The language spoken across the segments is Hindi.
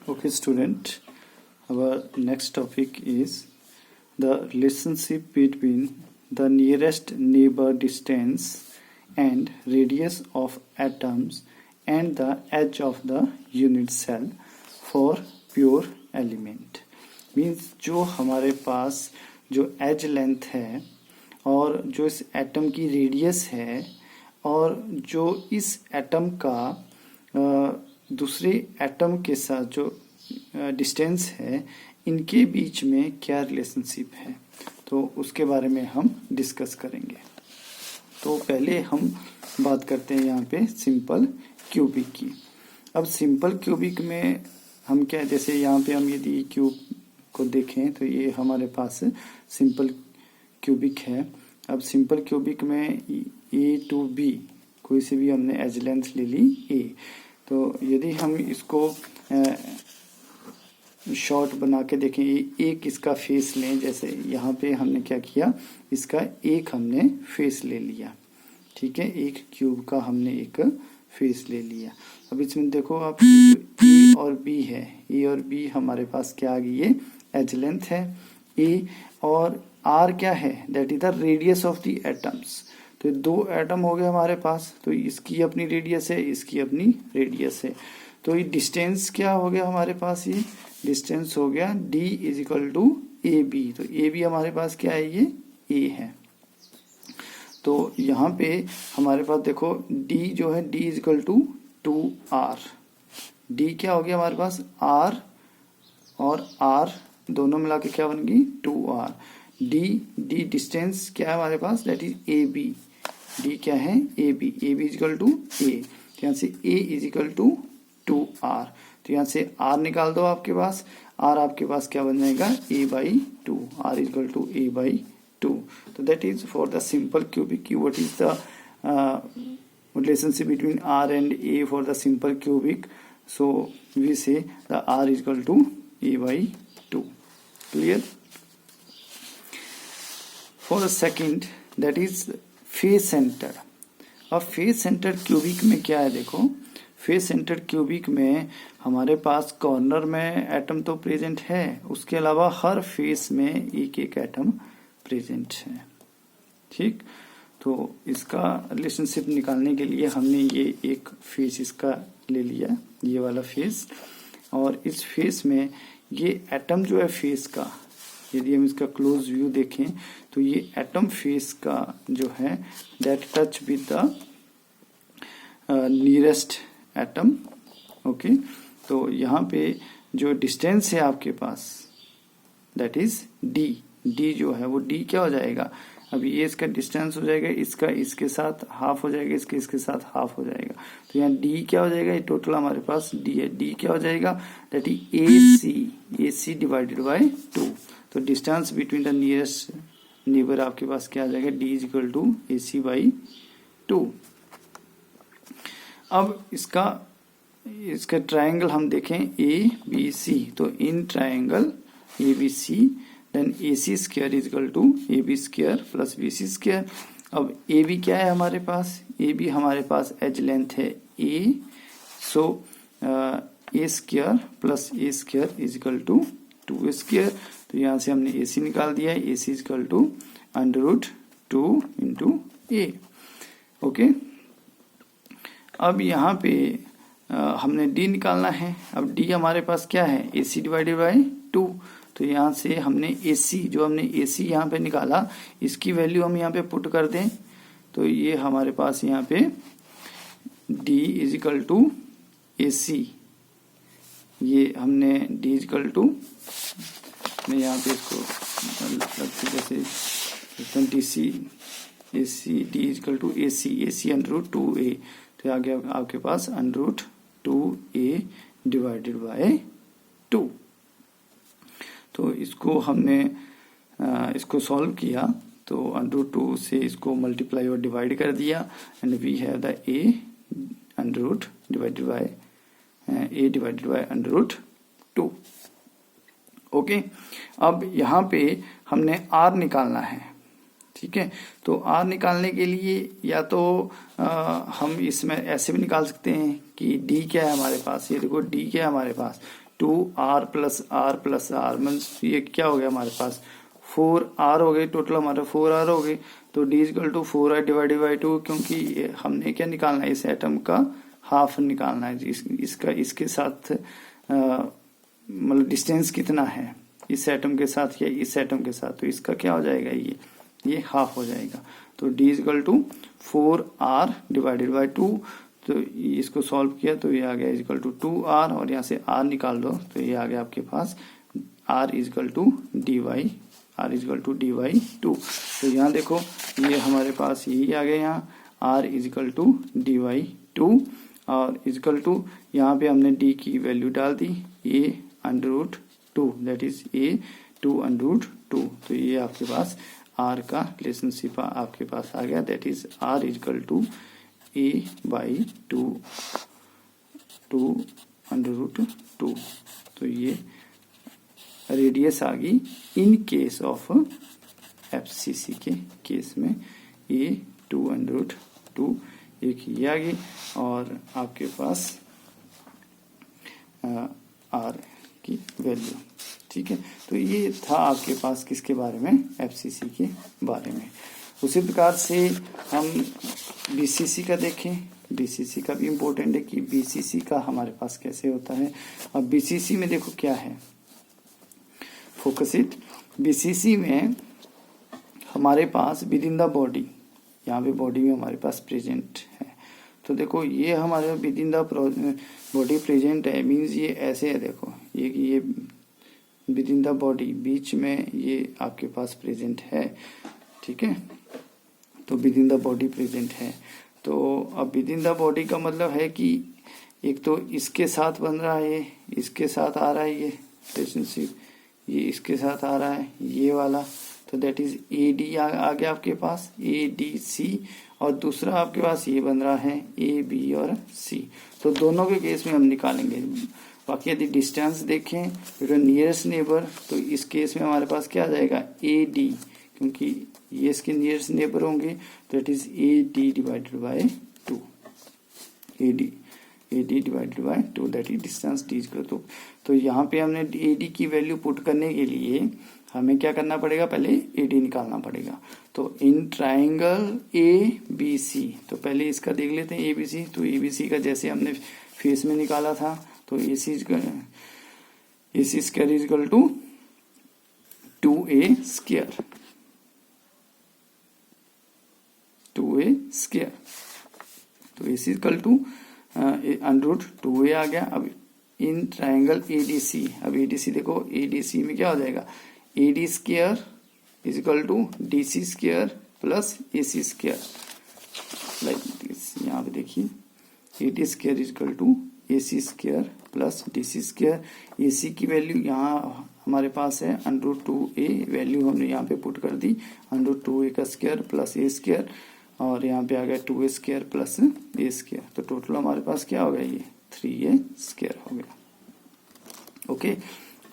Okay, student, our next topic is the relationship between the nearest neighbor distance and radius of atoms and the edge of the unit cell for pure element. Means जो हमारे पास जो एज लेंथ है और जो इस एटम की रेडियस है और जो इस एटम का दूसरे एटम के साथ जो डिस्टेंस है, इनके बीच में क्या रिलेशनशिप है, तो उसके बारे में हम डिस्कस करेंगे। तो पहले हम बात करते हैं यहाँ पे सिंपल क्यूबिक की। अब सिंपल क्यूबिक में हम क्या, जैसे यहाँ पे हम यदि क्यूब को देखें तो ये हमारे पास सिंपल क्यूबिक है। अब सिंपल क्यूबिक में ए टू बी कोई से भी हमने एज लेंथ ले ली ए, तो यदि हम इसको शॉर्ट बना के देखें, एक इसका फेस लें, जैसे यहाँ पे हमने क्या किया, इसका एक हमने फेस ले लिया, ठीक है, एक क्यूब का हमने एक फेस ले लिया। अब इसमें देखो आप, ए और बी है, ए और बी हमारे पास क्या आ गई, ये एज लेंथ है ए, और आर क्या है, that is the radius of the atoms. तो दो एटम हो गए हमारे पास, तो इसकी अपनी रेडियस है, इसकी अपनी रेडियस है। तो ये डिस्टेंस क्या हो गया हमारे पास, ये डिस्टेंस हो गया D is equal to A B. तो ए बी हमारे पास क्या है, ये ए है। तो यहाँ पे हमारे पास देखो डी जो है, D is equal to 2r। D क्या हो गया हमारे पास, आर और आर दोनों मिला के क्या बन गई, 2r। डी डिस्टेंस क्या है हमारे पास, that is A B. D क्या है, A B is equal to A. तो यहाँ से ए इज इक्वल टू 2r। तो यहाँ से r निकाल दो आपके पास, r आपके पास क्या बन जाएगा, a by 2, r is equal to a by 2। तो that is for the simple cubic. What is the relationship between r and a for the simple cubic? So we say the r is equal to a by 2. Clear? For the second, that is face centre. अब फेस सेंटर क्यूबिक में क्या है, देखो फेस सेंटर क्यूबिक में हमारे पास कॉर्नर में एटम तो प्रेजेंट है, उसके अलावा हर फेस में एक एक एटम प्रेजेंट है, ठीक। तो इसका रिलेशनशिप निकालने के लिए हमने ये एक फेस इसका ले लिया, ये वाला फेस, और इस फेस में ये एटम जो है फेस का, यदि हम इसका क्लोज व्यू देखें तो ये एटम फेस का जो है that touch with the nearest atom. Okay, तो यहाँ पे जो डिस्टेंस है आपके पास दैट इज डी जो है वो डी क्या हो जाएगा, अभी ये इसका डिस्टेंस हो जाएगा, इसका इसके साथ हाफ हो जाएगा, इसके साथ हाफ हो जाएगा। तो यहाँ डी क्या हो जाएगा, ये टोटल हमारे पास डी है, डी क्या हो जाएगा, that is A C divided by 2। तो distance between the nearest neighbour आपके पास क्या आ जाएगा, D is equal to A C by 2। अब इसका ट्राइंगल हम देखें ए बी सी, तो in triangle A B C then A C square is equal to A B square plus B C square. अब ए बी क्या है हमारे पास, ए बी हमारे पास एज लेंथ है A, so A square plus A square is equal to 2 square. तो यहाँ से हमने ए सी निकाल दिया है, A C is equal to √2 into A. Okay, अब यहाँ पे हमने डी निकालना है। अब डी हमारे पास क्या है, ए सी डिवाइडेड बाई 2। तो यहाँ से हमने ए सी, जो हमने ए सी यहाँ पे निकाला, इसकी वैल्यू हम यहाँ पे पुट कर दें, तो ये हमारे पास यहाँ पे D is equal to A सी, ये हमने डी इज इक्वल टू, मैं यहाँ पे इसको जैसे D C A C, D is equal to A C √2a। तो आ गया आपके पास √2a डिवाइडेड बाय 2। तो इसको हमने इसको सॉल्व किया, तो √2 से इसको मल्टीप्लाई और डिवाइड कर दिया, and we have the a √2 divided by √2। Okay, अब यहाँ पे हमने r निकालना है, ठीक है। तो r निकालने के लिए या तो हम इसमें ऐसे भी निकाल सकते हैं कि d क्या है हमारे पास, ये देखो d क्या है हमारे पास, 2r प्लस आर मीन्स ये क्या हो गया हमारे पास 4r हो गए, टोटल हमारा 4r हो गए। तो d is equal to 4r divided by 2, क्योंकि हमने क्या निकालना है, इस एटम का हाफ निकालना है। इसका इसके साथ मतलब डिस्टेंस कितना है इस एटम के साथ या इस एटम के साथ, तो इसका क्या हो जाएगा, ये हाफ हो जाएगा। तो d is equal to 4r divided by 2, तो इसको सॉल्व किया तो ये आ गया इजकल टू 2r, और यहाँ से r निकाल दो तो ये आ गया आपके पास r is equal to dy, r is equal to dy 2। तो यहाँ देखो ये हमारे पास यही आ गया, यहाँ r इजकल टू dy 2, और इजकल टू यहाँ पे हमने d की वैल्यू डाल दी a under root 2, that is a 2 under root 2। तो ये आपके पास r का रिलेशनशिप आपके पास आ गया, that is r is equal to a by 2 under root 2। तो ये रेडियस आ गई इन केस ऑफ FCC के केस में a 2 अंडर रूट 2 एक ये आ गई, और आपके पास r की वैल्यू। ठीक है, तो ये था आपके पास किसके बारे में, FCC के बारे में। उसी प्रकार से हम BCC का देखें। BCC का भी इम्पोर्टेंट है कि BCC का हमारे पास कैसे होता है। अब BCC में देखो क्या है, फोकस इट। BCC में हमारे पास विद इन द बॉडी, यहाँ पे बॉडी में हमारे पास प्रेजेंट है। तो देखो ये हमारे with in the body present है, मीन्स ये ऐसे है, देखो ये विद इन द बॉडी बीच में ये आपके पास प्रेजेंट है। ठीक है, तो with in the body present है। तो अब विद इन द बॉडी का मतलब है कि एक तो इसके साथ बन रहा है, ये इसके साथ आ रहा है, ये रिलेशनशिप ये इसके साथ आ रहा है, ये वाला। तो दैट इज AD आ गया आपके पास, ADC, और दूसरा आपके पास ये बन रहा है AB और C। तो दोनों के केस में हम निकालेंगे। बाकी यदि डिस्टेंस देखें फिर नियरेस्ट नेबर, तो इस केस में हमारे पास क्या आ जाएगा AD, क्योंकि ये इसके नियरेस्ट नेबर होंगे। तो it is AD divided by 2, AD divided by 2, that is distance D equal to. तो यहाँ पे हमने AD की वैल्यू पुट करने के लिए हमें क्या करना पड़ेगा, पहले AD निकालना पड़ेगा। तो इन ट्राइंगल ABC, तो पहले इसका देख लेते हैं ABC। तो ABC का जैसे हमने फेस में निकाला था, तो AC square is equal to 2A square, 2A square. तो AC equal to under root 2A आ गया। अब इन ट्राइंगल ADC, अब ADC देखो, ADC में क्या हो जाएगा, AD square is equal to DC square plus AC square, like this. यहाँ पे देखिए AD square is equal to AC square plus DC square. AC की वैल्यू यहाँ हमारे पास है अंडर रूट 2A, वैल्यू हमने यहाँ पे पुट कर दी, अंडर रूट 2A का स्क्वायर प्लस A स्क्वायर, और यहाँ पे आ गया 2A square plus A square. तो टोटल हमारे पास क्या हो गया, ये 3A स्क्वायर हो गया। ओके,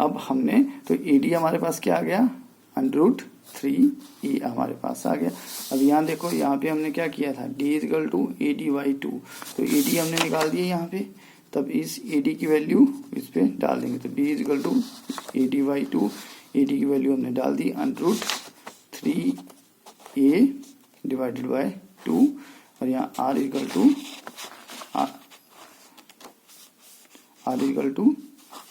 अब हमने तो AD हमारे पास क्या आ गया, अंडर रूट 3A हमारे पास आ गया। अब यहाँ देखो, यहाँ पे हमने क्या किया था, D equal to AD by 2, तो AD हमने निकाल दिया यहाँ पे। तब इस AD की वैल्यू इस पे डाल देंगे, तो D equal to AD by 2, AD की वैल्यू हमने डाल दी under root 3A divided by 2, और यहाँ R इक्वल टू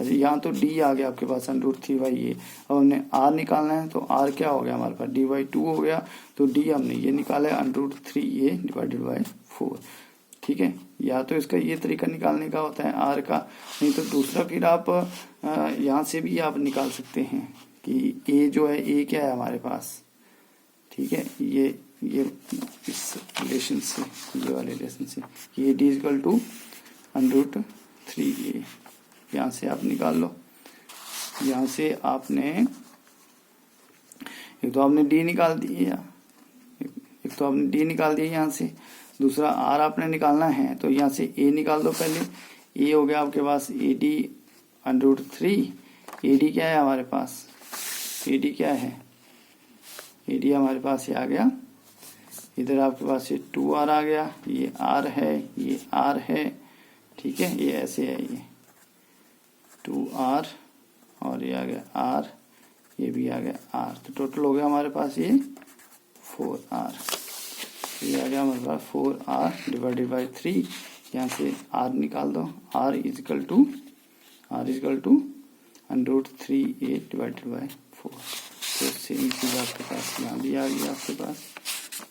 यहाँ तो D आ गया आपके पास अंडर रूट 3/A। अब हमने R निकालना है, तो R क्या हो गया हमारे पास, D/2 हो गया। तो D हमने ये निकाला है under root 3A divided bye 4। ठीक है, या तो इसका ये तरीका निकालने का होता है R का, नहीं तो दूसरा फिर आप यहाँ से भी आप निकाल सकते हैं कि A जो है, A क्या है हमारे पास, ठीक है, ये इस रिलेशन से, ये वाले रिलेशन से, ये D equal to under root 3A, यहाँ से आप निकाल लो। यहाँ से आपने एक तो आपने D निकाल दिया, एक तो आपने D निकाल दिया यहाँ से, दूसरा R आपने निकालना है, तो यहाँ से A निकाल दो पहले। A हो गया आपके पास AD अंडर रूट 3, AD क्या है हमारे पास, AD क्या है, AD हमारे पास ये आ गया, इधर आपके पास ये 2R आ गया, ये R है, ये R है, ठीक है, ये ऐसे है, ये 2r और ये आ गया r, ये भी आ गया r, तो टोटल हो गया हमारे पास ये 4r। ये आ गया हमारे पास 4r डिवाइडेड बाई 3, यहाँ से r निकाल दो, r is equal to √3a divided by 4। तो सेम चीज़ आपके पास यहाँ भी आ गई, आपके पास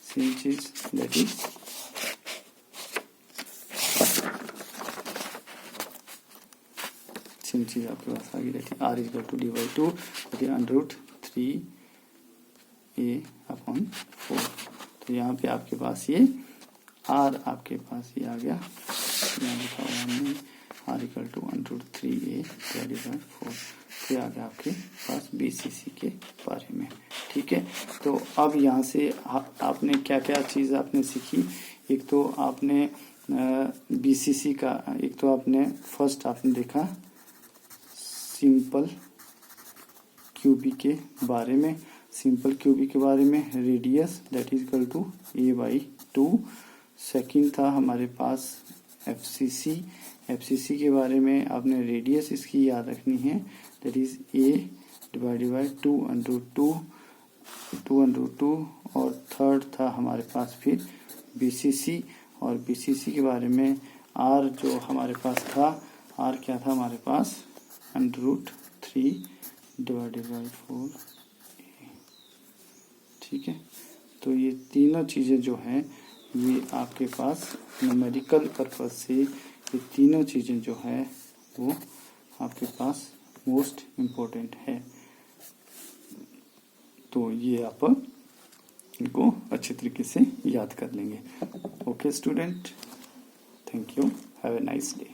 सेम चीज़, दैट इज सेम चीज़ आपके पास आ गई, that is r is equal to d/2 that is √3a upon 4। तो यहाँ पे आपके पास ये r आपके पास ये आ गया, यहाँ लिखा हुआ हमने r equal to √3a divided by 4। ये आ गया आपके पास BCC के बारे में। ठीक है, तो अब यहाँ से आपने क्या क्या चीज़ आपने सीखी। एक तो आपने BCC का, एक तो आपने फर्स्ट आपने देखा सिंपल क्यूबिक के बारे में, सिंपल क्यूबिक के बारे में, radius that is equal to a/2। Second था हमारे पास FCC के बारे में, आपने रेडियस इसकी याद रखनी है, that is a divided by 2√2। और थर्ड था हमारे पास फिर BCC, और BCC के बारे में r जो हमारे पास था, r क्या था हमारे पास √3 डिवाइडेड बाई 4। ठीक है, तो ये तीनों चीज़ें जो हैं ये आपके पास न्यूमेरिकल पर्पज से ये तीनों चीज़ें जो है वो आपके पास मोस्ट इम्पोर्टेंट है। तो ये आप इनको अच्छे तरीके से याद कर लेंगे। Okay student, thank you, have a nice day.